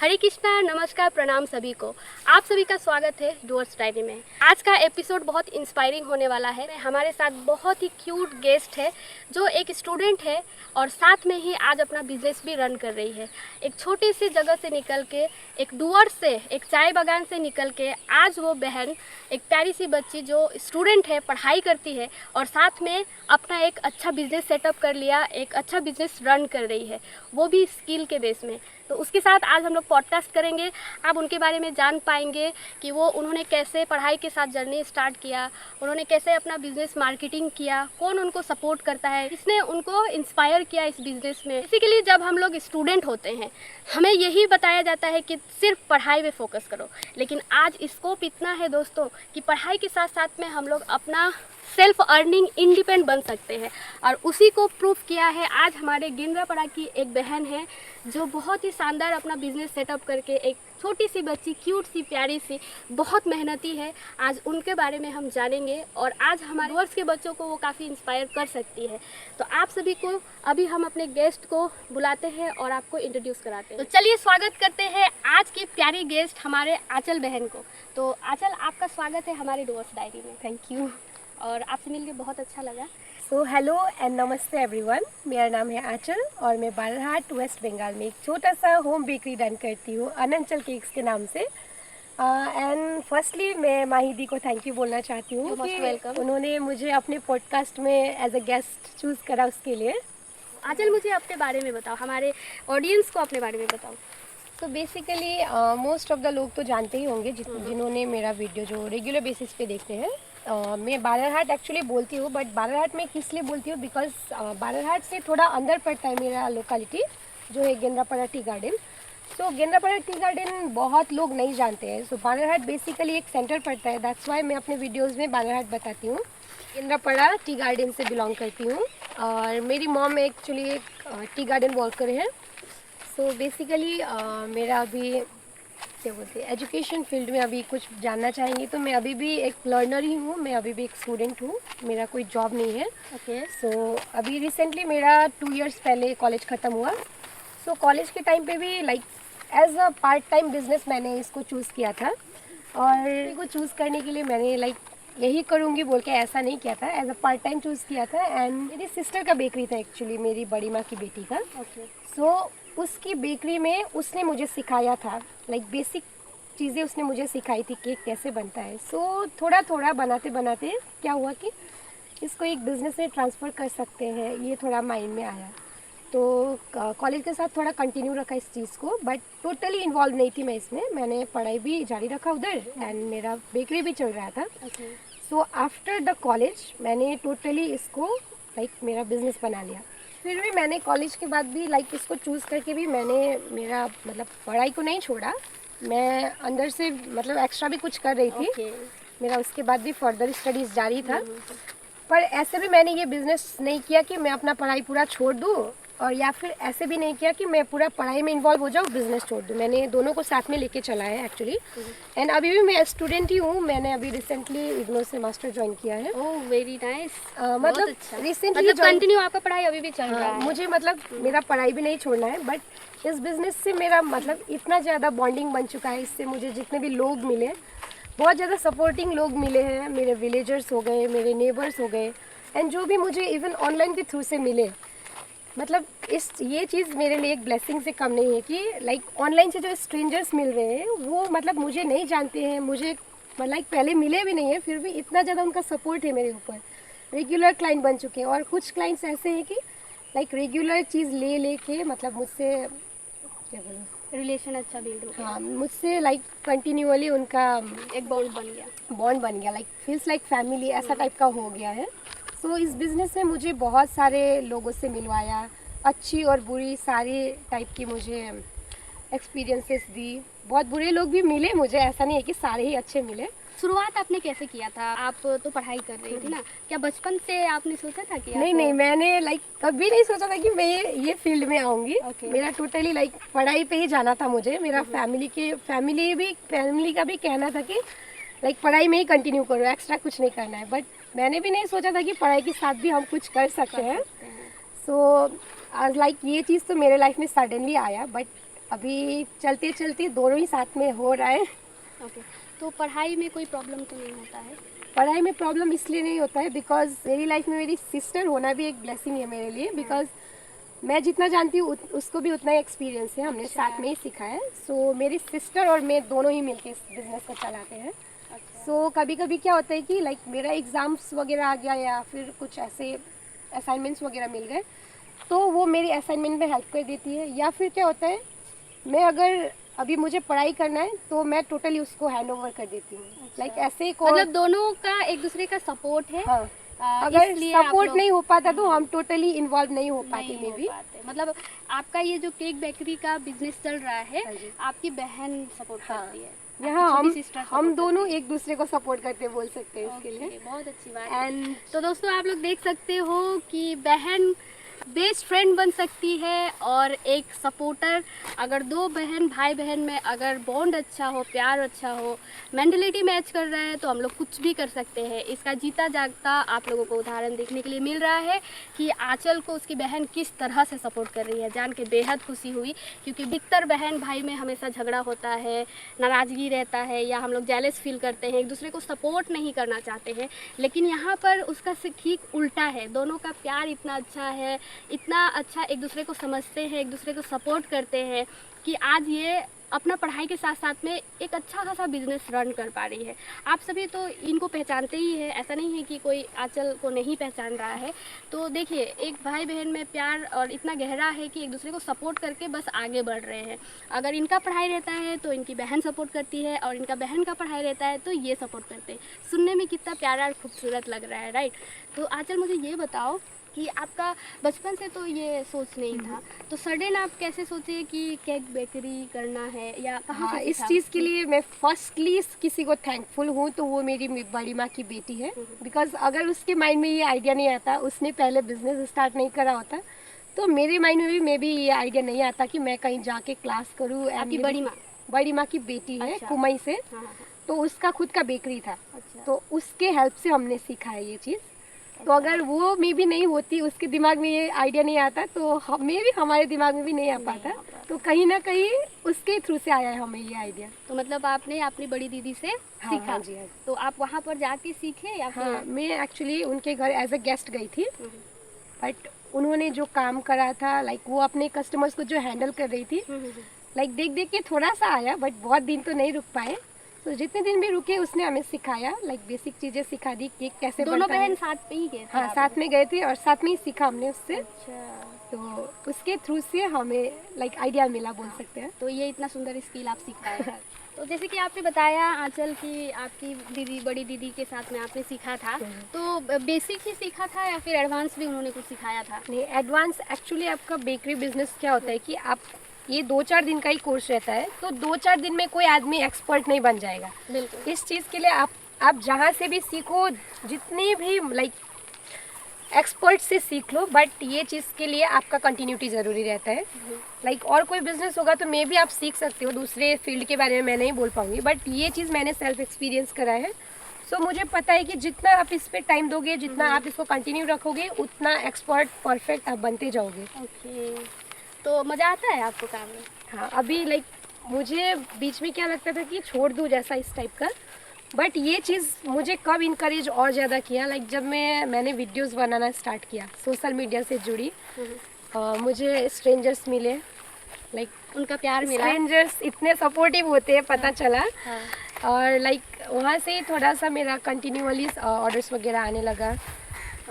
हरे कृष्णा, नमस्कार, प्रणाम सभी को। आप सभी का स्वागत है डूअर्स डायरी में। आज का एपिसोड बहुत इंस्पायरिंग होने वाला है। हमारे साथ बहुत ही क्यूट गेस्ट है जो एक स्टूडेंट है और साथ में ही आज अपना बिजनेस भी रन कर रही है। एक छोटी सी जगह से निकल के, एक डूअर्स से, एक चाय बागान से निकल के आज वो बहन, एक प्यारी सी बच्ची जो स्टूडेंट है, पढ़ाई करती है और साथ में अपना एक अच्छा बिजनेस सेटअप कर लिया, एक अच्छा बिजनेस रन कर रही है, वो भी स्किल के बेस में। तो उसके साथ आज हम लोग पॉडकास्ट करेंगे। आप उनके बारे में जान पाएंगे कि उन्होंने कैसे पढ़ाई के साथ जर्नी स्टार्ट किया, उन्होंने कैसे अपना बिजनेस मार्केटिंग किया, कौन उनको सपोर्ट करता है, किसने उनको इंस्पायर किया इस बिजनेस में। बेसिकली जब हम लोग स्टूडेंट होते हैं हमें यही बताया जाता है कि सिर्फ पढ़ाई में फोकस करो, लेकिन आज स्कोप इतना है दोस्तों कि पढ़ाई के साथ साथ में हम लोग अपना सेल्फ अर्निंग इंडिपेंडेंट बन सकते हैं। और उसी को प्रूफ किया है आज हमारे गेंद्रापड़ा की एक बहन है जो बहुत ही शानदार अपना बिजनेस सेटअप करके, एक छोटी सी बच्ची, क्यूट सी, प्यारी सी, बहुत मेहनती है। आज उनके बारे में हम जानेंगे और आज हमारे वर्ष के बच्चों को वो काफ़ी इंस्पायर कर सकती है। तो आप सभी को अभी हम अपने गेस्ट को बुलाते हैं और आपको इंट्रोड्यूस कराते हैं। तो चलिए स्वागत करते हैं आज की प्यारी गेस्ट हमारे आंचल बहन को। तो आंचल, आपका स्वागत है हमारे डूअर्स डायरी में। Thank you. और आपसे मिलकर बहुत अच्छा लगा। सो हेलो एंड नमस्ते एवरीवन। मेरा नाम है आंचल और मैं बालाघाट वेस्ट बंगाल में एक छोटा सा होम बेकरी रन करती हूँ अनंचल केक्स के नाम से। एंड फर्स्टली मैं माहिदी को थैंक यू बोलना चाहती हूँ कि उन्होंने मुझे अपने पॉडकास्ट में एज अ गेस्ट चूज़ करा, उसके लिए। आंचल, मुझे अपने बारे में बताओ, हमारे ऑडियंस को अपने बारे में बताओ। तो बेसिकली मोस्ट ऑफ द लोग तो जानते ही होंगे जिन्होंने मेरा वीडियो जो रेगुलर बेसिस पे देखते हैं। मैं बालाघाट एक्चुअली बोलती हूँ, बट बालाघाट में किस लिए बोलती हूँ, बिकॉज बालाघाट से थोड़ा अंदर पड़ता है मेरा लोकेलिटी जो है गेंद्रापड़ा टी गार्डन। सो गेंद्रापड़ा टी गार्डन बहुत लोग नहीं जानते हैं। सो बालाघाट बेसिकली एक सेंटर पड़ता है, दैट्स वाई मैं अपने वीडियोज़ में बालाघाट बताती हूँ। गेंद्रापड़ा टी गार्डन से बिलोंग करती हूँ और मेरी मॉम एक्चुअली एक टी गार्डन वर्कर है। सो बेसिकली मेरा अभी क्या बोलते हैं, एजुकेशन फील्ड में अभी कुछ जानना चाहेंगे तो मैं अभी भी एक लर्नर ही हूँ, मैं अभी भी एक स्टूडेंट हूँ, मेरा कोई जॉब नहीं है। ओके। सो अभी रिसेंटली मेरा 2 इयर्स पहले कॉलेज ख़त्म हुआ। सो कॉलेज के टाइम पे भी like as a part time business मैंने इसको चूज़ किया था और इसको चूज़ करने के लिए मैंने लाइक यही करूँगी बोल के ऐसा नहीं किया था, as a part time choose किया था। एंड मेरी सिस्टर का बेकरी था एक्चुअली, मेरी बड़ी माँ की बेटी का। ओके। सो उसकी बेकरी में उसने मुझे सिखाया था, लाइक बेसिक चीज़ें उसने मुझे सिखाई थी, केक कैसे बनता है। सो थोड़ा थोड़ा बनाते बनाते क्या हुआ कि इसको एक बिज़नेस में ट्रांसफ़र कर सकते हैं, ये थोड़ा माइंड में आया। तो कॉलेज के साथ थोड़ा कंटिन्यू रखा इस चीज़ को, बट टोटली इन्वॉल्व नहीं थी मैं इसमें। मैंने पढ़ाई भी जारी रखा उधर एंड मेरा बेकरी भी चल रहा था। सो आफ्टर द कॉलेज मैंने टोटली इसको लाइक मेरा बिज़नेस बना लिया। फिर भी मैंने कॉलेज के बाद भी लाइक इसको चूज़ करके भी मैंने मेरा मतलब पढ़ाई को नहीं छोड़ा, मैं अंदर से मतलब एक्स्ट्रा भी कुछ कर रही थी। मेरा उसके बाद भी फर्दर स्टडीज़ जारी था। पर ऐसे भी मैंने ये बिज़नेस नहीं किया कि मैं अपना पढ़ाई पूरा छोड़ दूँ, और या फिर ऐसे भी नहीं किया कि मैं पूरा पढ़ाई में इन्वॉल्व हो जाऊँ, बिज़नेस छोड़ दूँ। मैंने दोनों को साथ में लेके चला है एक्चुअली। एंड अभी भी मैं स्टूडेंट ही हूँ, मैंने अभी रिसेंटली इग्नोर से मास्टर ज्वाइन किया है। Oh very nice. मतलब रिसेंटली कंटिन्यू आपका पढ़ाई अभी भी चल रहा है? मुझे मतलब मेरा पढ़ाई भी नहीं छोड़ना है, बट इस बिज़नेस से मेरा मतलब इतना ज़्यादा बॉन्डिंग बन चुका है। इससे मुझे जितने भी लोग मिले, बहुत ज़्यादा सपोर्टिंग लोग मिले हैं, मेरे विलेजर्स हो गए, मेरे नेबर्स हो गए, एंड जो भी मुझे इवन ऑनलाइन के थ्रू से मिले, मतलब ये चीज़ मेरे लिए एक ब्लेसिंग से कम नहीं है कि लाइक ऑनलाइन से जो स्ट्रेंजर्स मिल रहे हैं वो मतलब मुझे नहीं जानते हैं, मुझे लाइक पहले मिले भी नहीं है, फिर भी इतना ज़्यादा उनका सपोर्ट है मेरे ऊपर। रेगुलर क्लाइंट बन चुके हैं और कुछ क्लाइंट्स ऐसे हैं कि लाइक रेगुलर चीज़ ले के मतलब मुझसे क्या बोलूँ, रिलेशन अच्छा बिल्ड हो गया। हाँ, मुझसे लाइक कंटिन्यूअली उनका एक बॉन्ड बन गया, लाइक फील्स लाइक फैमिली ऐसा टाइप का हो गया है। सो इस बिज़नेस में मुझे बहुत सारे लोगों से मिलवाया, अच्छी और बुरी सारी टाइप की मुझे एक्सपीरियंसेस दी। बहुत बुरे लोग भी मिले मुझे, ऐसा नहीं है कि सारे ही अच्छे मिले। शुरुआत आपने कैसे किया था? आप तो पढ़ाई कर रही थी ना, क्या बचपन से आपने सोचा था कि नहीं, मैंने लाइक कभी नहीं सोचा था कि मैं ये फील्ड में आऊँगी। मेरा टोटली लाइक पढ़ाई पे ही जाना था मुझे। मेरा फैमिली का भी कहना था कि लाइक पढ़ाई में ही कंटिन्यू करो, एक्स्ट्रा कुछ नहीं करना है। बट मैंने भी नहीं सोचा था कि पढ़ाई के साथ भी हम कुछ कर सकते हैं। सो लाइक ये चीज़ तो मेरे लाइफ में सडनली आया, बट अभी चलते चलते दोनों ही साथ में हो रहा है। ओके, तो पढ़ाई में कोई प्रॉब्लम तो नहीं होता है? पढ़ाई में प्रॉब्लम इसलिए नहीं होता है बिकॉज मेरी लाइफ में मेरी सिस्टर होना भी एक ब्लेसिंग है मेरे लिए। बिकॉज मैं जितना जानती हूँ उसको भी उतना ही एक्सपीरियंस है, हमने अच्छा। साथ में ही सीखा है। सो मेरी सिस्टर और मैं दोनों ही मिलके इस बिजनेस को चलाते हैं। अच्छा। सो कभी कभी क्या होता है कि लाइक मेरा एग्ज़ाम्स वगैरह आ गया या फिर कुछ ऐसे असाइनमेंट्स वगैरह मिल गए तो वो मेरी असाइनमेंट में हेल्प कर देती है। या फिर क्या होता है, मैं अगर अभी मुझे पढ़ाई करना है तो मैं टोटली उसको हैंड ओवर कर देती हूँ। लाइक ऐसे को मतलब दोनों का एक दूसरे का सपोर्ट है। हाँ, अगर इसलिए आप सपोर्ट लोग नहीं हो पाता तो हम टोटली इन्वॉल्व नहीं हो पाते नहीं में हो भी। पाते। मतलब आपका ये जो केक बेकरी का बिजनेस चल रहा है, हाँ जी। आपकी बहन सपोर्ट हाँ, करती है? यहाँ आपकी हम छोटी sister हम support दोनों करती एक दूसरे को सपोर्ट करते बोल सकते हैं है? इसके ओके, लिए। बहुत अच्छी बात है। एंड तो दोस्तों आप लोग देख सकते हो कि बहन बेस्ट फ्रेंड बन सकती है और एक सपोर्टर। अगर दो बहन भाई बहन में अगर बॉन्ड अच्छा हो, प्यार अच्छा हो, मेंटलिटी मैच कर रहा है तो हम लोग कुछ भी कर सकते हैं। इसका जीता जागता आप लोगों को उदाहरण देखने के लिए मिल रहा है कि आंचल को उसकी बहन किस तरह से सपोर्ट कर रही है। जान के बेहद खुशी हुई, क्योंकि अधिकतर बहन भाई में हमेशा झगड़ा होता है, नाराज़गी रहता है, या हम लोग जेलस फील करते हैं, एक दूसरे को सपोर्ट नहीं करना चाहते हैं। लेकिन यहाँ पर उसका ठीक उल्टा है, दोनों का प्यार इतना अच्छा है, इतना अच्छा एक दूसरे को समझते हैं, एक दूसरे को सपोर्ट करते हैं कि आज ये अपना पढ़ाई के साथ साथ में एक अच्छा खासा बिजनेस रन कर पा रही है। आप सभी तो इनको पहचानते ही हैं, ऐसा नहीं है कि कोई आंचल को नहीं पहचान रहा है। तो देखिए, एक भाई बहन में प्यार और इतना गहरा है कि एक दूसरे को सपोर्ट करके बस आगे बढ़ रहे हैं। अगर इनका पढ़ाई रहता है तो इनकी बहन सपोर्ट करती है, और इनका बहन का पढ़ाई रहता है तो ये सपोर्ट करते हैं। सुनने में कितना प्यारा और खूबसूरत लग रहा है, राइट? तो आंचल मुझे ये बताओ कि आपका बचपन से तो ये सोच नहीं था, तो सडन आप कैसे सोचे कि केक बेकरी करना है, या कहाँ हाँ, से इस सीखा? चीज़ के लिए मैं फर्स्टली किसी को थैंकफुल हूँ तो वो मेरी बड़ी माँ की बेटी है। बिकॉज अगर उसके माइंड में ये आइडिया नहीं आता, उसने पहले बिजनेस स्टार्ट नहीं करा होता, तो मेरे माइंड में भी मे बी ये आइडिया नहीं आता कि मैं कहीं जाके क्लास करूँ। आपकी बड़ी माँ? बड़ी माँ की बेटी है, अच्छा। कुमई से। हाँ हाँ, तो उसका खुद का बेकरी था, अच्छा। तो उसके हेल्प से हमने सीखा है ये चीज़। तो अगर वो मे भी नहीं होती, उसके दिमाग में ये आइडिया नहीं आता, तो हमें भी हमारे दिमाग में भी नहीं आ पाता। तो कहीं ना कहीं उसके थ्रू से आया है हमें ये आइडिया। तो मतलब आपने अपनी बड़ी दीदी से हाँ, सीखा? हाँ जी, हाँ जी। तो आप वहाँ पर जाके सीखे या फिर? हाँ, मैं एक्चुअली उनके घर एज अ गेस्ट गई थी। बट उन्होंने जो काम करा था, लाइक वो अपने कस्टमर्स को जो हैंडल कर रही थी, लाइक देख देख के थोड़ा सा आया, बट बहुत दिन तो नहीं रुक पाए। तो जितने दिन भी रुके उसने हमें सिखाया, लाइक बेसिक चीज़ें सिखा दी, केक कैसे दोनों बनता है। बहन साथ में ही गए थे हाँ, आप साथ में गए थे और साथ में ही सीखा हमने उससे। लोग? अच्छा, तो उसके थ्रू से हमें लाइक आइडिया मिला बोल सकते हैं। तो ये इतना सुंदर स्किल आप सीख पाए। तो जैसे कि आपने बताया आंचल की आपकी दीदी, बड़ी दीदी के साथ में आपने सीखा था, तो बेसिक ही सीखा था या फिर एडवांस भी उन्होंने कुछ सिखाया था? नहीं, एडवांस एक्चुअली आपका बेकरी बिजनेस क्या होता है कि आप ये 2-4 दिन का ही कोर्स रहता है, तो 2-4 दिन में कोई आदमी एक्सपर्ट नहीं बन जाएगा। बिल्कुल। इस चीज़ के लिए आप जहाँ से भी सीखो, जितनी भी लाइक एक्सपर्ट से सीख लो, बट ये चीज़ के लिए आपका कंटिन्यूटी ज़रूरी रहता है। लाइक और कोई बिजनेस होगा तो मे भी आप सीख सकते हो, दूसरे फील्ड के बारे में मैं नहीं बोल पाऊंगी, बट ये चीज़ मैंने सेल्फ एक्सपीरियंस करा है। सो मुझे पता है कि जितना आप इस पे टाइम दोगे, जितना आप इसको कंटिन्यू रखोगे, उतना एक्सपर्ट परफेक्ट आप बनते जाओगे। ओके, तो मज़ा आता है आपको काम में? हाँ, अभी लाइक मुझे बीच में क्या लगता था कि छोड़ दूँ जैसा इस टाइप का, बट ये चीज़ मुझे कब इनकरेज और ज़्यादा किया, लाइक जब मैंने वीडियोस बनाना स्टार्ट किया, सोशल मीडिया से जुड़ी। मुझे स्ट्रेंजर्स मिले, लाइक उनका प्यार मिला? स्ट्रेंजर्स इतने सपोर्टिव होते हैं, पता चला। हाँ। और लाइक वहाँ से ही थोड़ा सा मेरा कंटिन्यूअली ऑर्डर्स वगैरह आने लगा,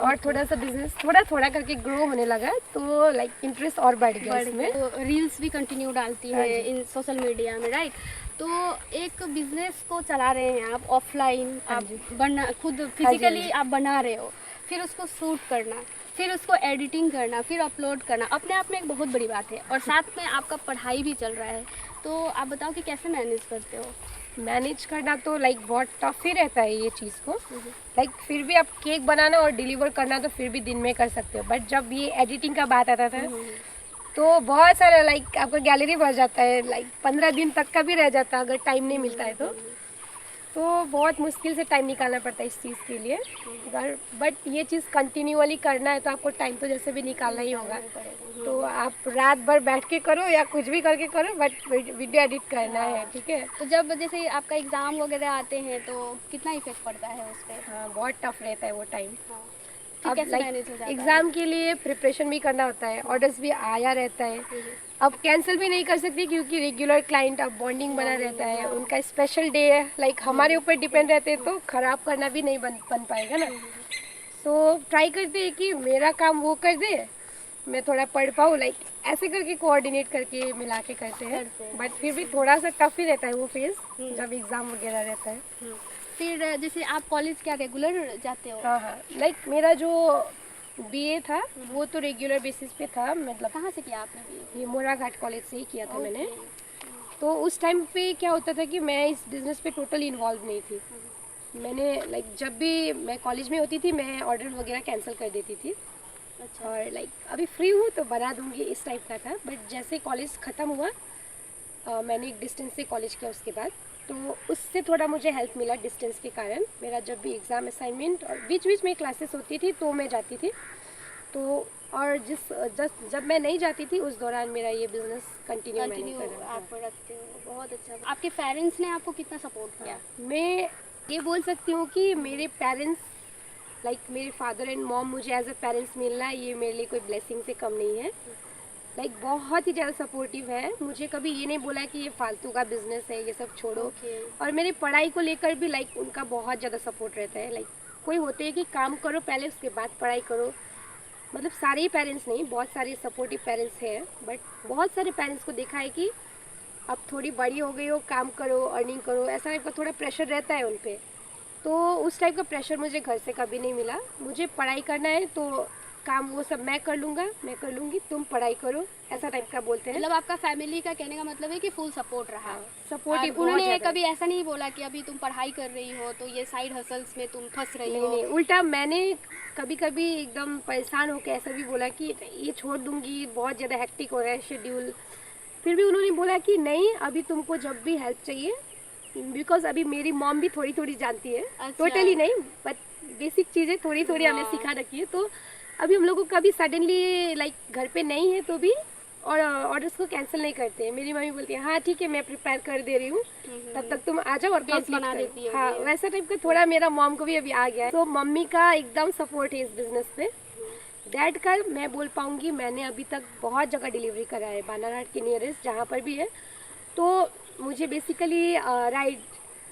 और थोड़ा सा बिजनेस थोड़ा थोड़ा करके ग्रो होने लगा, तो लाइक इंटरेस्ट और बढ़ गया इसमें। तो रील्स भी कंटिन्यू डालती हाँ है जी। इन सोशल मीडिया में, राइट? तो एक बिजनेस को चला रहे हैं आप ऑफलाइन, हाँ आप जी। बना खुद हाँ फिजिकली जी। आप बना रहे हो, फिर उसको शूट करना, फिर उसको एडिटिंग करना, फिर अपलोड करना, अपने आप में एक बहुत बड़ी बात है, और साथ में आपका पढ़ाई भी चल रहा है। तो आप बताओ कि कैसे मैनेज करते हो? मैनेज करना तो लाइक बहुत टफ ही रहता है ये चीज़ को। लाइक फिर भी आप केक बनाना और डिलीवर करना तो फिर भी दिन में कर सकते हो, बट जब ये एडिटिंग का बात आता था तो बहुत सारा लाइक आपका गैलरी भर जाता है, लाइक 15 दिन तक का भी रह जाता है अगर टाइम नहीं मिलता है तो। तो बहुत मुश्किल से टाइम निकालना पड़ता है इस चीज़ के लिए। बट ये चीज़ कंटिन्यूअली करना है तो आपको टाइम तो जैसे भी निकालना ही होगा। तो आप रात भर बैठ के करो या कुछ भी करके करो, बट वीडियो एडिट करना है, ठीक है। तो जब जैसे आपका एग्ज़ाम वगैरह आते हैं तो कितना इफेक्ट पड़ता है उस पर? हाँ, बहुत टफ रहता है वो टाइम। फिर अब कैसे लाइक मैनेज हो जाता है? एग्ज़ाम के लिए प्रिपरेशन भी करना होता है, ऑर्डर्स भी आया रहता है। अब कैंसिल भी नहीं कर सकते क्योंकि रेगुलर क्लाइंट अब बॉन्डिंग बना रहता है, उनका स्पेशल डे है, लाइक हमारे ऊपर डिपेंड रहते हैं तो ख़राब करना भी नहीं बन पाएगा ना। सो ट्राई करते हैं कि मेरा काम वो कर दे, मैं थोड़ा पढ़ पाऊँ, लाइक ऐसे करके कोऑर्डिनेट करके मिला के करते हैं। बट फिर भी थोड़ा सा टफ ही रहता है वो फेज़ जब एग्ज़ाम वगैरह रहता है। फिर जैसे आप कॉलेज क्या रेगुलर जाते हो? हाँ हाँ, लाइक मेरा जो बीए था वो तो रेगुलर बेसिस पे था, मतलब कहाँ से किया आपने BA? ये मोराघाट कॉलेज से ही किया था मैंने। तो उस टाइम पे क्या होता था कि मैं इस बिज़नेस पे टोटली इन्वॉल्व नहीं थी। मैंने लाइक जब भी मैं कॉलेज में होती थी मैं ऑर्डर वगैरह कैंसिल कर देती थी। अच्छा। और लाइक अभी फ्री हूँ तो बना दूँगी इस टाइप का था। बट जैसे कॉलेज ख़त्म हुआ मैंने एक डिस्टेंस से कॉलेज किया उसके बाद, तो उससे थोड़ा मुझे हेल्प मिला डिस्टेंस के कारण। मेरा जब भी एग्ज़ाम असाइनमेंट और बीच बीच में क्लासेस होती थी तो मैं जाती थी। तो और जब मैं नहीं जाती थी उस दौरान मेरा ये बिज़नेस कंटिन्यू मैंने करा। आप रखते हो, बहुत अच्छा। आपके पेरेंट्स ने आपको कितना सपोर्ट किया? मैं ये बोल सकती हूँ कि मेरे पेरेंट्स लाइक मेरे फादर एंड मॉम मुझे एज अ पेरेंट्स मिलना ये मेरे लिए कोई ब्लेसिंग से कम नहीं है। लाइक बहुत ही ज़्यादा सपोर्टिव है। मुझे कभी ये नहीं बोला कि ये फालतू का बिजनेस है, ये सब छोड़ो। और मेरी पढ़ाई को लेकर भी लाइक उनका बहुत ज़्यादा सपोर्ट रहता है। लाइक कोई होते हैं कि काम करो पहले उसके बाद पढ़ाई करो, मतलब सारे ही पेरेंट्स नहीं, बहुत सारे सपोर्टिव पेरेंट्स हैं। बट बहुत सारे पेरेंट्स को देखा है कि अब थोड़ी बड़ी हो गई हो, काम करो, अर्निंग करो, ऐसा टाइप का थोड़ा प्रेशर रहता है उन पर। तो उस टाइप का प्रेशर मुझे घर से कभी नहीं मिला। मुझे पढ़ाई करना है तो काम वो सब मैं कर लूँगा, मैं कर लूँगी, तुम पढ़ाई करो, ऐसा टाइप का बोलते हैं। मतलब आपका फैमिली का कहने का मतलब है कि फुल सपोर्ट रहा। सपोर्टिव उन्होंने कभी ऐसा नहीं बोला कि अभी तुम पढ़ाई कर रही हो तो ये साइड हसल्स में तुम फंस रही हो? नहीं, उल्टा मैंने कभी कभी एकदम परेशान होकर ऐसा भी बोला कि ये छोड़ दूँगी, बहुत ज़्यादा हेक्टिक हो रहा है शेड्यूल। फिर भी उन्होंने बोला कि नहीं, अभी तुमको जब भी हेल्प चाहिए, बिकॉज अभी मेरी मॉम भी थोड़ी थोड़ी जानती है। अच्छा। टोटली नहीं बट बेसिक चीज़ें थोड़ी थोड़ी हमने सिखा रखी है। तो अभी हम लोगों को कभी सडनली लाइक घर पे नहीं है तो भी और ऑर्डर्स को कैंसिल नहीं करते हैं। मेरी मम्मी बोलती है हाँ ठीक है मैं प्रिपेयर कर दे रही हूँ, तब तक तुम आ जाओ और बेस बना देती है। हाँ, वैसा टाइप का थोड़ा मेरा मॉम को भी अभी आ गया है। तो मम्मी का एकदम सपोर्ट है इस बिजनेस पे। डैड का मैं बोल पाऊँगी मैंने अभी तक बहुत जगह डिलीवरी करा है, बानाघाट के नियरेस्ट जहाँ पर भी है। तो मुझे बेसिकली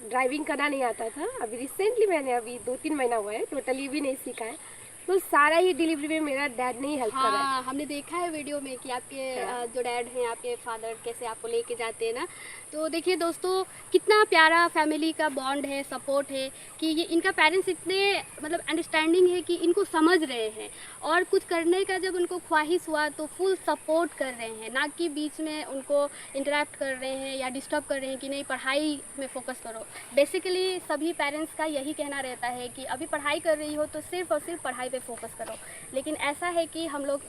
ड्राइविंग करना नहीं आता था। अभी रिसेंटली मैंने अभी 2-3 महीना हुआ है, टोटली भी नहीं सीखा है। तो सारा ही डिलीवरी में मेरा डैड ने ही हेल्प करा है। हाँ, हमने देखा है वीडियो में कि आपके जो डैड हैं, आपके फादर कैसे आपको लेके जाते हैं ना। तो देखिए दोस्तों, कितना प्यारा फैमिली का बॉन्ड है, सपोर्ट है कि ये इनका पेरेंट्स इतने मतलब अंडरस्टैंडिंग है कि इनको समझ रहे हैं और कुछ करने का जब उनको ख्वाहिश हुआ तो फुल सपोर्ट कर रहे हैं, ना कि बीच में उनको इंटरप्ट कर रहे हैं या डिस्टर्ब कर रहे हैं कि नहीं पढ़ाई में फोकस करो। बेसिकली सभी पेरेंट्स का यही कहना रहता है कि अभी पढ़ाई कर रही हो तो सिर्फ और सिर्फ पढ़ाई पे फोकस करो। लेकिन ऐसा है कि हम लोग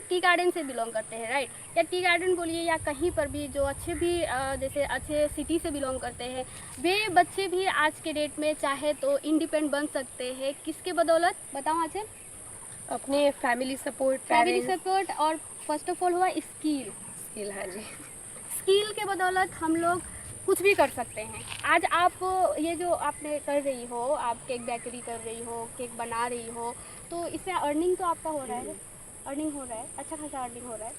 टी गार्डन से बिलोंग करते हैं, राइट? या टी गार्डन बोलिए या कहीं पर भी जो अच्छे भी जैसे अच्छे सिटी से बिलोंग करते हैं, वे बच्चे भी आज के डेट में चाहे तो इंडिपेंडेंट बन सकते हैं। किसके बदौलत बताओ आचल? अपने फैमिली सपोर्ट और फर्स्ट ऑफ ऑल हुआ स्किल। हाँ जी, स्किल के बदौलत हम लोग कुछ भी कर सकते हैं। आज आप ये जो आपने कर रही हो, आप केक बेकरी कर रही हो, केक बना रही हो, तो इससे अर्निंग तो आपका हो रहा है, अर्निंग हो रहा है, अच्छा खासा अर्निंग हो रहा है।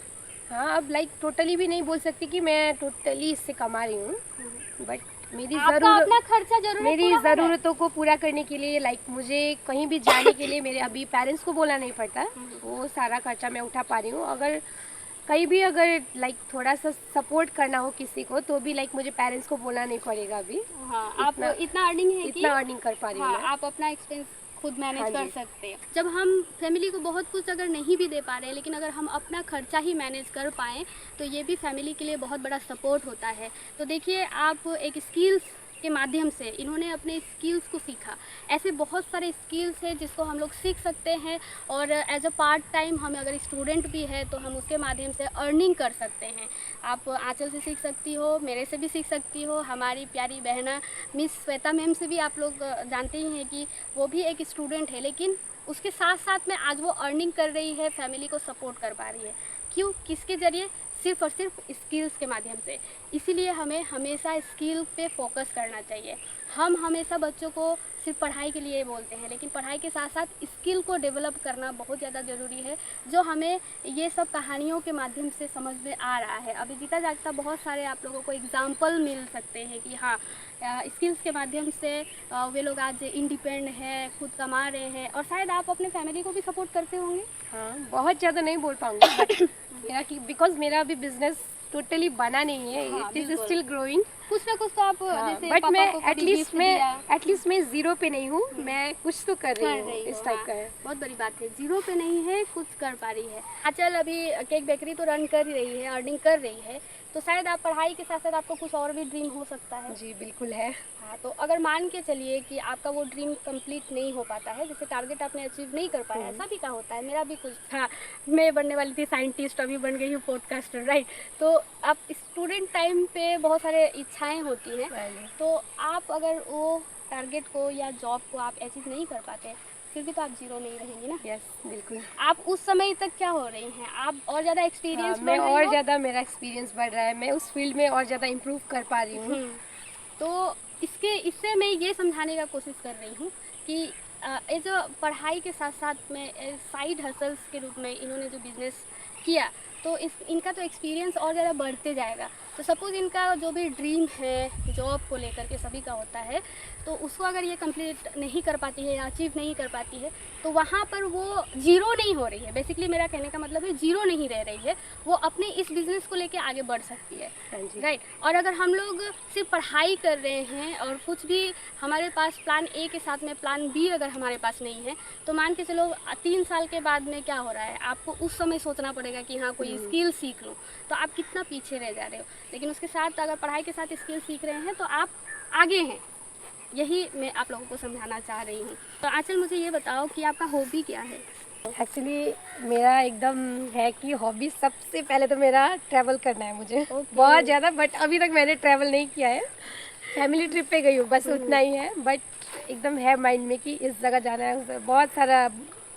हाँ, अब लाइक टोटली भी नहीं बोल सकती कि मैं टोटली इससे कमा रही हूँ, बट मेरी अपना खर्चा मेरी ज़रूरतों को पूरा करने के लिए लाइक मुझे कहीं भी जाने के लिए मेरे अभी पेरेंट्स को बोलना नहीं पड़ता, वो सारा खर्चा मैं उठा पा रही हूँ। अगर कहीं भी अगर लाइक थोड़ा सा सपोर्ट करना हो किसी को तो भी लाइक मुझे पेरेंट्स को बोलना नहीं पड़ेगा अभी। हाँ, आप इतना अर्निंग है कि इतना अर्निंग कर पा रही हूँ। हाँ, आप अपना एक्सपेंस खुद मैनेज हाँ कर सकते हैं। जब हम फैमिली को बहुत कुछ अगर नहीं भी दे पा रहे हैं, लेकिन अगर हम अपना खर्चा ही मैनेज कर पाएँ तो ये भी फैमिली के लिए बहुत बड़ा सपोर्ट होता है। तो देखिए, आप एक स्किल्स के माध्यम से इन्होंने अपने स्किल्स को सीखा। ऐसे बहुत सारे स्किल्स हैं जिसको हम लोग सीख सकते हैं और एज अ पार्ट टाइम हम अगर स्टूडेंट भी है तो हम उसके माध्यम से अर्निंग कर सकते हैं। आप आंचल से सीख सकती हो, मेरे से भी सीख सकती हो, हमारी प्यारी बहना मिस श्वेता मैम से भी आप लोग जानते ही हैं कि वो भी एक स्टूडेंट है, लेकिन उसके साथ साथ में आज वो अर्निंग कर रही है, फैमिली को सपोर्ट कर पा रही है। क्यों? किसके ज़रिए? सिर्फ और सिर्फ स्किल्स के माध्यम से। इसीलिए हमें हमेशा स्किल पे फोकस करना चाहिए। हम हमेशा बच्चों को सिर्फ पढ़ाई के लिए बोलते हैं, लेकिन पढ़ाई के साथ साथ स्किल को डेवलप करना बहुत ज़्यादा ज़रूरी है, जो हमें ये सब कहानियों के माध्यम से समझ में आ रहा है। अभी जीता जागता बहुत सारे आप लोगों को एग्जाम्पल मिल सकते हैं कि हाँ, स्किल्स के माध्यम से वे लोग आज इंडिपेंडेंट हैं, खुद कमा रहे हैं, और शायद आप अपने फैमिली को भी सपोर्ट करते होंगे। हाँ, बहुत ज़्यादा नहीं बोल पाऊँगी बट मेरा कि बिकॉज मेरा अभी बिजनेस टोटली बना नहीं है, हाँ, इट इज बिल्कुल। Still growing. कुछ ना कुछ तो आप जैसे बट पापा मैं को कभी एटलीस्ट gift दिया। मैं जीरो पे नहीं हूँ, मैं कुछ तो कर रही हूँ रही इस हो, टाइप हाँ। का है। बहुत बड़ी बात है, जीरो पे नहीं है, कुछ कर पा रही है। आंचल अभी केक बेकरी तो रन कर ही रही है, अर्निंग कर रही है, तो शायद आप पढ़ाई के साथ साथ आपको कुछ और भी ड्रीम हो सकता है। जी बिल्कुल है। हाँ, तो अगर मान के चलिए कि आपका वो ड्रीम कंप्लीट नहीं हो पाता है, जैसे टारगेट आपने अचीव नहीं कर पाया, सभी का होता है, मेरा भी कुछ था। मैं बनने वाली थी साइंटिस्ट, अभी बन गई हूँ पॉडकास्टर, राइट। तो आप स्टूडेंट टाइम पे बहुत सारे इच्छाएं होती हैं, तो आप अगर वो टारगेट को या जॉब को आप अचीव नहीं कर पाते, फिर भी तो आप जीरो नहीं रहेंगी ना। यस बिल्कुल। आप उस समय तक क्या हो रही हैं? आप और ज़्यादा एक्सपीरियंस मैं और ज़्यादा मेरा एक्सपीरियंस बढ़ रहा है, मैं उस फील्ड में और ज़्यादा इम्प्रूव कर पा रही हूँ। तो इससे मैं ये समझाने का कोशिश कर रही हूँ कि ये जो पढ़ाई के साथ साथ में साइड हसल्स के रूप में इन्होंने जो बिज़नेस किया, तो इनका तो एक्सपीरियंस और ज़्यादा बढ़ते जाएगा। तो सपोज़ इनका जो भी ड्रीम है जॉब को लेकर के सभी का होता है, तो उसको अगर ये कंप्लीट नहीं कर पाती है या अचीव नहीं कर पाती है, तो वहाँ पर वो जीरो नहीं हो रही है। बेसिकली मेरा कहने का मतलब है जीरो नहीं रह रही है, वो अपने इस बिज़नेस को लेके आगे बढ़ सकती है, राइट। और अगर हम लोग सिर्फ पढ़ाई कर रहे हैं और कुछ भी हमारे पास प्लान ए के साथ में प्लान बी अगर हमारे पास नहीं है, तो मान के चलो 3 साल के बाद में क्या हो रहा है, आपको उस समय सोचना पड़ेगा कि हाँ कोई स्किल सीख लूँ, तो आप कितना पीछे रह जा रहे हो। लेकिन उसके साथ अगर पढ़ाई के साथ स्किल सीख रहे हैं तो आप आगे हैं। यही मैं आप लोगों को समझाना चाह रही हूँ। तो आंचल मुझे ये बताओ कि आपका हॉबी क्या है? एक्चुअली मेरा एकदम है कि हॉबी सबसे पहले तो मेरा ट्रैवल करना है मुझे, बहुत ज़्यादा। बट अभी तक मैंने ट्रैवल नहीं किया है, फैमिली ट्रिप पे गई हूँ बस, उतना ही है। बट एकदम है माइंड में कि इस जगह जाना है, उस जगह। बहुत सारा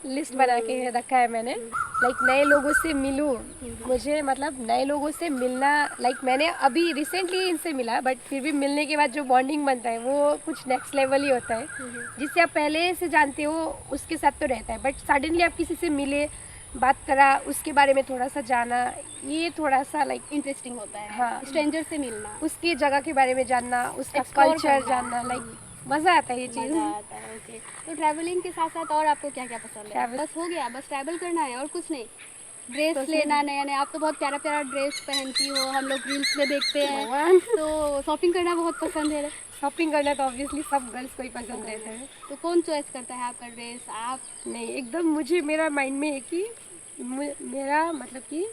लिस्ट बना के रखा है मैंने। लाइक नए लोगों से मिलूँ, मुझे मतलब नए लोगों से मिलना, लाइक मैंने अभी रिसेंटली इनसे मिला, बट फिर भी मिलने के बाद जो बॉन्डिंग बनता है वो कुछ नेक्स्ट लेवल ही होता है। जिससे आप पहले से जानते हो उसके साथ तो रहता है, बट सडनली आप किसी से मिले, बात करा, उसके बारे में थोड़ा सा जाना, ये थोड़ा सा लाइक इंटरेस्टिंग होता है। हाँ, स्ट्रेंजर से मिलना, उसकी जगह के बारे में जानना, उसका Explore कल्चर करना। जानना, लाइक मज़ा आता है ये चीज़। मज़ा आता है। ओके, तो ट्रैवलिंग के साथ साथ और आपको क्या क्या पसंद है? बस हो गया, बस ट्रैवल करना है और कुछ नहीं? ड्रेस लेना नया नया, आप तो बहुत प्यारा प्यारा ड्रेस पहनती हो, हम लोग रील्स में देखते हैं, तो शॉपिंग करना बहुत पसंद है। शॉपिंग करना तो ऑब्वियसली सब गर्ल्स को ही पसंद रहता है। तो कौन चॉइस करता है आपका ड्रेस? आप? नहीं, एकदम मुझे, मेरा माइंड में है कि मेरा मतलब कि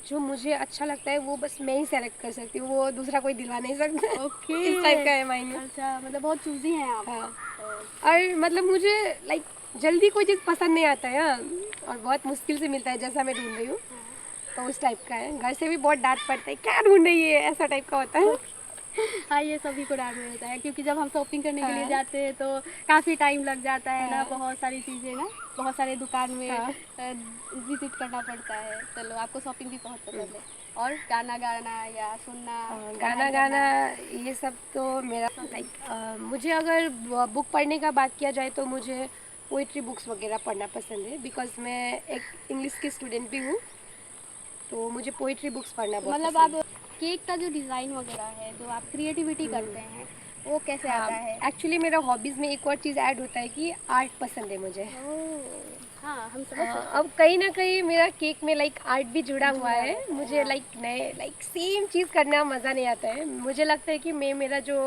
जो मुझे अच्छा लगता है वो बस मैं ही सेलेक्ट कर सकती हूँ, वो दूसरा कोई दिलवा नहीं सकता। ओके, इस टाइप का है माइंड में। अच्छा, मतलब बहुत चूजी हैं आप। हाँ, और मतलब मुझे लाइक जल्दी कोई चीज़ पसंद नहीं आता है, हाँ, और बहुत मुश्किल से मिलता है जैसा मैं ढूंढ रही हूँ, तो उस टाइप का है। घर से भी बहुत डांट पड़ता है, क्या ढूंढ रही है, ऐसा टाइप का होता है। हाँ, ये सभी को डांट होता है, क्योंकि जब हम शॉपिंग करने के लिए जाते हैं तो काफ़ी टाइम लग जाता है ना, बहुत सारी चीज़ें ना, बहुत सारे दुकान में विजिट करना पड़ता है। चलो, आपको शॉपिंग भी बहुत पसंद है। और गाना गाना या सुनना? गाना गाना ये सब तो मेरा लाइक, मुझे अगर बुक पढ़ने का बात किया जाए तो मुझे पोइट्री बुक्स वगैरह पढ़ना पसंद है, बिकॉज मैं एक इंग्लिश की स्टूडेंट भी हूँ, तो मुझे पोइट्री बुक्स पढ़ना बहुत मतलब पसंद है। आप केक का जो डिज़ाइन वगैरह है, जो आप क्रिएटिविटी करते हैं, वो कैसे आता है? एक्चुअली मेरा हॉबीज़ में एक और चीज़ ऐड होता है कि आर्ट पसंद है मुझे। हाँ, हम समझ सकते हैं। अब कहीं ना कहीं मेरा केक में लाइक आर्ट भी जुड़ा हुआ है। मुझे लाइक नए लाइक सेम चीज़ करना मज़ा नहीं आता है। मुझे लगता है कि मेरा जो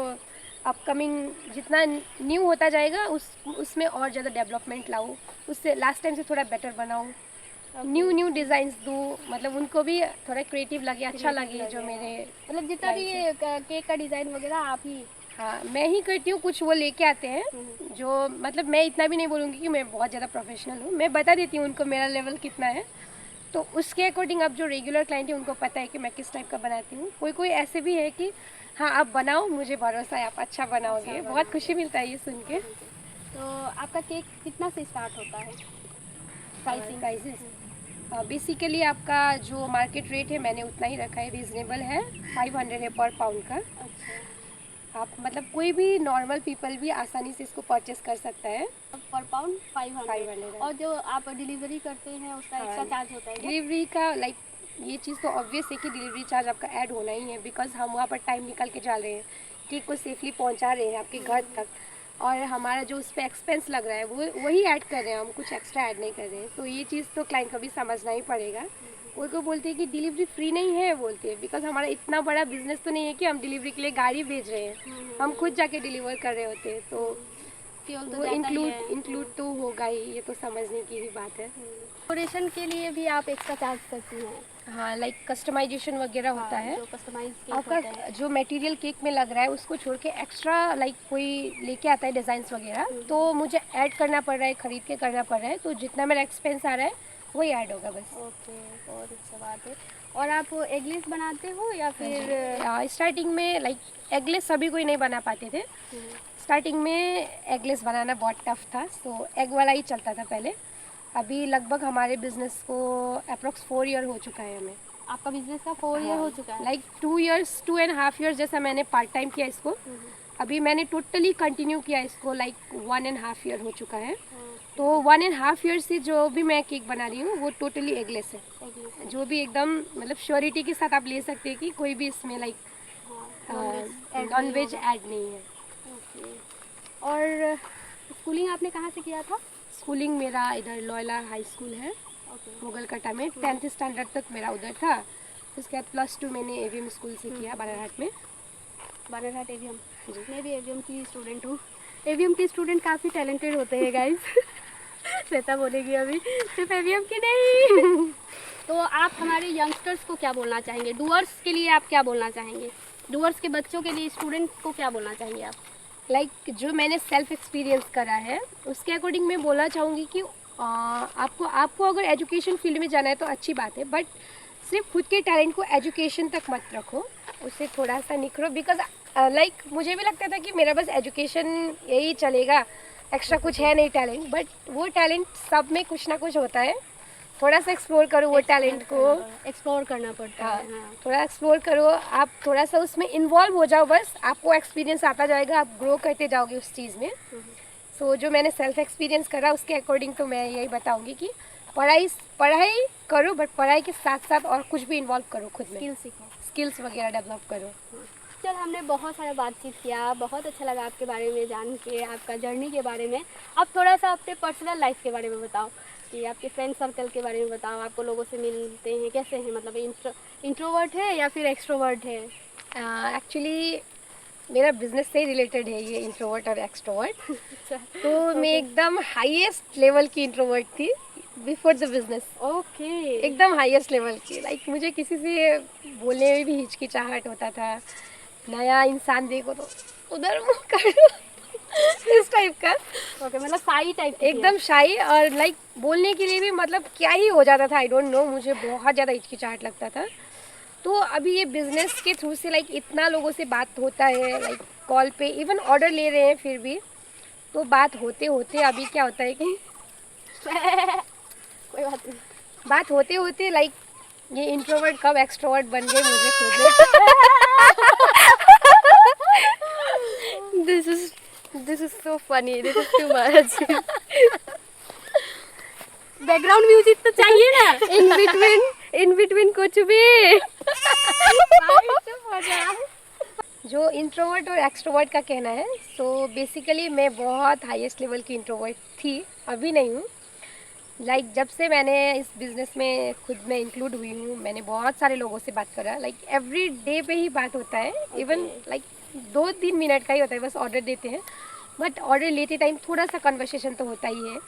अपकमिंग जितना न्यू होता जाएगा उसमें और ज़्यादा डेवलपमेंट लाऊँ, उससे लास्ट टाइम से थोड़ा बेटर बनाऊँ, न्यू डिज़ाइंस दूँ, मतलब उनको भी थोड़ा क्रिएटिव लगे, अच्छा लगे जो मेरे मतलब जितना भी ये केक का डिज़ाइन वगैरह आप ही हाँ, मैं ही करती हूँ, कुछ वो लेके आते हैं जो, मतलब मैं इतना भी नहीं बोलूँगी कि मैं बहुत ज़्यादा प्रोफेशनल हूँ, मैं बता देती हूँ उनको मेरा लेवल कितना है, तो उसके अकॉर्डिंग अब जो रेगुलर क्लाइंट है उनको पता है कि मैं किस टाइप का बनाती हूँ। कोई कोई ऐसे भी है कि हाँ आप बनाओ, मुझे भरोसा है आप अच्छा बनाओगे, बहुत खुशी मिलता है ये सुन के। तो आपका केक कितना से स्टार्ट होता है प्राइसिंग? प्राइसेस बेसिकली आपका जो मार्केट रेट है मैंने उतना ही रखा है, रीज़नेबल है, 500 है पर पाउंड का। अच्छा, आप मतलब कोई भी नॉर्मल पीपल भी आसानी से इसको परचेस कर सकता है। पर पाउंड 500। 500 और जो आप डिलीवरी करते हैं उसका हाँ, एक्स्ट्रा चार्ज होता है क्या? डिलीवरी का लाइक ये चीज़ तो ऑब्वियस है कि डिलीवरी चार्ज आपका ऐड होना ही है, बिकॉज हम वहाँ पर टाइम निकाल के जा रहे हैं, केक को सेफली पहुँचा रहे हैं आपके घर तक, और हमारा जो उस पर एक्सपेंस लग रहा है वो वही ऐड कर रहे हैं, हम कुछ एक्स्ट्रा ऐड नहीं कर रहे हैं। तो ये चीज़ तो क्लाइंट को भी समझना ही पड़ेगा। कोई को बोलते हैं कि डिलीवरी फ्री नहीं है, बोलते हैं बिकॉज हमारा इतना बड़ा बिजनेस तो नहीं है कि हम डिलीवरी के लिए गाड़ी भेज रहे हैं, हम खुद जाके डिलीवर कर रहे होते हैं, तो फ्यूल तो वो जाता ही है। इंक्लूड तो होगा ही, ये तो समझने की ही बात है। डेकोरेशन के लिए भी आप एक्स्ट्रा चार्ज करती हैं? हाँ, लाइक कस्टमाइजेशन वगैरह होता है, जो कस्टमाइज केक आपका होता है। जो मटेरियल केक में लग रहा है उसको छोड़ के एक्स्ट्रा लाइक कोई लेके आता है डिज़ाइंस वगैरह, तो मुझे ऐड करना पड़ रहा है, ख़रीद के करना पड़ रहा है, तो जितना मेरा एक्सपेंस आ रहा है वही ऐड होगा बस। ओके, बहुत अच्छा बात है। और आप एगलेस बनाते हो या फिर? स्टार्टिंग में लाइक एगलेस सभी कोई नहीं बना पाते थे, स्टार्टिंग में एगलेस बनाना बहुत टफ था, तो एग वाला ही चलता था पहले। अभी लगभग हमारे बिजनेस को अप्रोक्स 4 ईयर हो चुका है हमें। आपका बिजनेस का 4 ईयर हो चुका है? लाइक 2.5 ईयर्स जैसा मैंने पार्ट टाइम किया इसको, अभी मैंने टोटली कंटिन्यू किया इसको लाइक 1.5 ईयर हो चुका है। तो 1.5 ईयर से जो भी मैं केक बना रही हूँ वो टोटली एगलेस है, जो भी एकदम मतलब श्योरिटी के साथ आप ले सकते हैं कि कोई भी इसमें लाइक नॉन वेज ऐड नहीं है। ओके। और स्कूलिंग आपने कहाँ से किया था? स्कूलिंग मेरा इधर लॉयला हाई स्कूल है, मुगल कटा में, 10th स्टैंडर्ड तक मेरा उधर था। उसके बाद +2 मैंने एवीएम स्कूल से किया बाराहाट में। बाराहाट एवीएम? मैं भी एवीएम की स्टूडेंट हूँ। एवीएम के स्टूडेंट काफ़ी टैलेंटेड होते हैं गाइस। श्वेता बोलेगी अभी, सिर्फ एवीएम की नहीं। तो आप हमारे यंगस्टर्स को क्या बोलना चाहेंगे? डूअर्स के लिए आप क्या बोलना चाहेंगे? डूअर्स के बच्चों के लिए, स्टूडेंट को क्या बोलना चाहेंगे आप? जो मैंने सेल्फ एक्सपीरियंस करा है उसके अकॉर्डिंग मैं बोलना चाहूँगी कि आपको अगर एजुकेशन फील्ड में जाना है तो अच्छी बात है, बट सिर्फ खुद के टैलेंट को एजुकेशन तक मत रखो, उससे थोड़ा सा निखरो, बिकॉज मुझे भी लगता था कि मेरा बस एजुकेशन यही चलेगा, एक्स्ट्रा कुछ है नहीं टैलेंट, बट वो टैलेंट सब में कुछ ना कुछ होता है। थोड़ा सा एक्सप्लोर करो वो टैलेंट को, एक्सप्लोर करना पड़ता है। हाँ। थोड़ा एक्सप्लोर करो, आप थोड़ा सा उसमें इन्वॉल्व हो जाओ, बस आपको एक्सपीरियंस आता जाएगा, आप ग्रो करते जाओगे उस चीज़ में। सो जो मैंने सेल्फ एक्सपीरियंस करा उसके अकॉर्डिंग तो मैं यही बताऊंगी कि पढ़ाई करो, बट पढ़ाई के साथ साथ और कुछ भी इन्वॉल्व करो, खुद में स्किल सीखो, स्किल्स वगैरह डेवलप करो। चल, हमने बहुत सारा बातचीत किया, बहुत अच्छा लगा आपके बारे में जान के, आपका जर्नी के बारे में। अब थोड़ा सा अपने पर्सनल लाइफ के बारे में बताओ, कि आपके फ्रेंड सर्कल के बारे में बताओ, आपको लोगों से मिलते हैं कैसे हैं, मतलब इंट्रोवर्ट है या फिर एक्सट्रोवर्ट है? एक्चुअली मेरा बिजनेस से रिलेटेड है ये इंट्रोवर्ट और एक्सट्रोवर्ट। अच्छा, तो मैं एकदम हाईएस्ट लेवल की इंट्रोवर्ट थी बिफोर द बिजनेस। ओके। एकदम हाईएस्ट लेवल की, लाइक मुझे किसी से बोलने में भी हिचकिचाहट होता था, नया इंसान देखो तो उधर मुंह कर इस टाइप का। ओके, मतलब शाई टाइप? एकदम शाई, और लाइक बोलने के लिए भी मतलब क्या ही हो जाता था, आई डोंट नो, मुझे बहुत ज़्यादा हिचकिचाहट लगता था। तो अभी ये बिजनेस के थ्रू से लाइक इतना लोगों से बात होता है, लाइक कॉल पे इवन ऑर्डर ले रहे हैं फिर भी, तो बात होते होते अभी क्या होता है कि कोई बात नहीं, बात होते होते लाइक ये इंट्रोवर्ट कब एक्सट्रोवर्ट बन गए मुझे खुद this is so funny, this is too much. Background music तो चाहिए ना, इन बिटवीन कुछ भी। जो इंट्रोवर्ट और एक्सट्रोवर्ट का कहना है, सो बेसिकली मैं बहुत हाईएस्ट लेवल की इंट्रोवर्ट थी, अभी नहीं हूँ। लाइक जब से मैंने इस बिज़नेस में खुद में इंक्लूड हुई हूँ, मैंने बहुत सारे लोगों से बात करा, लाइक एवरी डे पे ही बात होता है, इवन लाइक 2-3 मिनट का ही होता है, बस ऑर्डर देते हैं, बट ऑर्डर लेते टाइम थोड़ा सा कन्वर्सेशन तो होता ही है,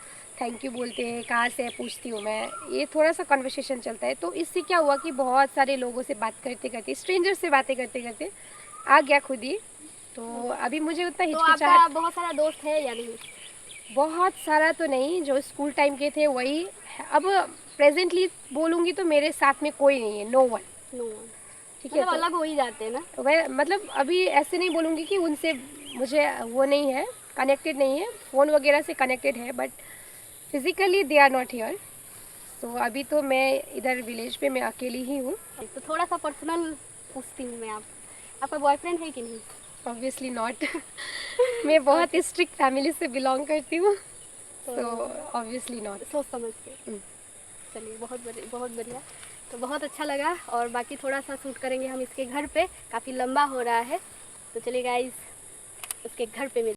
थैंक यू बोलते हैं, कहाँ से पूछती हूँ मैं, ये थोड़ा सा कन्वर्सेशन चलता है। तो इससे क्या हुआ कि बहुत सारे लोगों से बात करते करते, स्ट्रेंजर से बातें करते करते आ गया खुद ही तो अभी मुझे उतना तो आपका हिचकिचाहट बहुत सारा दोस्त है या नहीं? बहुत सारा तो नहीं, जो स्कूल टाइम के थे वही। अब प्रेजेंटली बोलूँगी तो मेरे साथ में कोई नहीं है, नो वन। नो, ठीक है, मतलब तो अलग हो ही जाते हैं ना। वह मतलब अभी ऐसे नहीं बोलूँगी कि उनसे मुझे वो नहीं है, कनेक्टेड नहीं है, फ़ोन वगैरह से कनेक्टेड है, but physically they are not here. So अभी तो मैं इधर विलेज पे मैं अकेली ही हूँ। तो थोड़ा सा पर्सनल पूछती हूँ मैं, आपका बॉयफ्रेंड है कि नहीं? Obviously not. मैं बहुत स्ट्रिक्ट फैमिली से बिलोंग करती हूँ, तो ऑब्वियसली नॉट। सोच समझ के। चलिए, बहुत बढ़िया। तो बहुत अच्छा लगा, और बाकी थोड़ा सा शूट करेंगे हम इसके घर पे, काफ़ी लंबा हो रहा है। तो चलिए गाइस, उसके घर पे मिलते हैं।